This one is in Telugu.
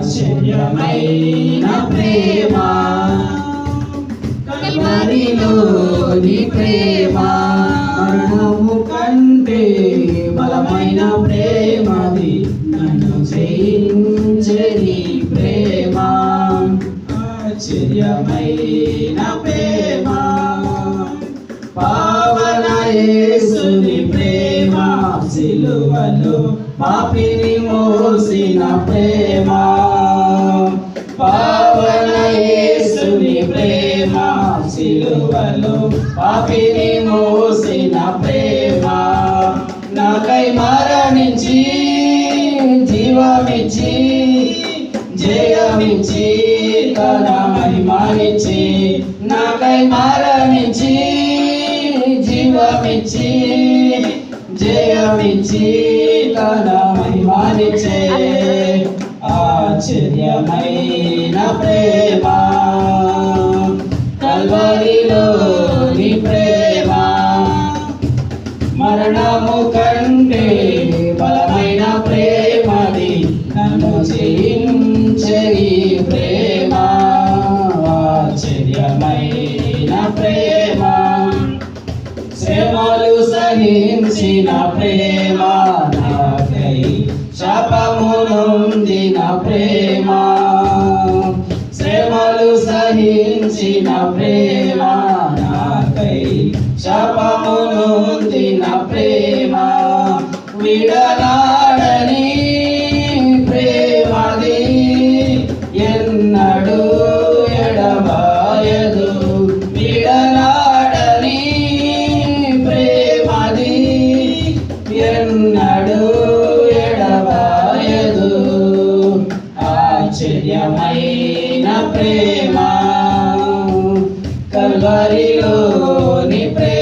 ఆశ్చర్యమైన ప్రేమ కల్వరిలోని ప్రేమ మరణము కంటే బలమైన ప్రేమది నన్ను జయించని ప్రేమ ఆశ్చర్యమైన ప్రేమ పావన యేసుని ప్రేమ సిలువలో పాపిని మోసిన ప్రేమ పావన యేసుని ప్రేమ సిలువలో పాపిని మోసిన ప్రేమ నాకై మరణించి జీవమిచ్చి జయమిచ్చి తన మహిమనిచ్చి నాకై మరణించి జీవమిచ్చి జయమిచ్చి తన మహిమనిచ్చే ఆశ్చర్యమైన ప్రేమ కల్వరిలోని ప్రేమ మరణము కంటే బలమైన ప్రేమది నన్ను జయించే ప్రేమ ఆశ్చర్యమైన ప్రేమ శ్రమలు సహించిన ప్రేమ నాకై శాపము నొందిన ప్రేమ శ్రమలు సహించిన ప్రేమ నాకై శాపము నొందిన ప్రేమ విడనాడని ప్రేమది ఎన్నడూ ఎడబాయదు విడనాడని ప్రేమది ఎన్నడూ ఎడబాయదు ఆశ్చర్యమైన ప్రేమ కల్వరిలోని ప్రేమ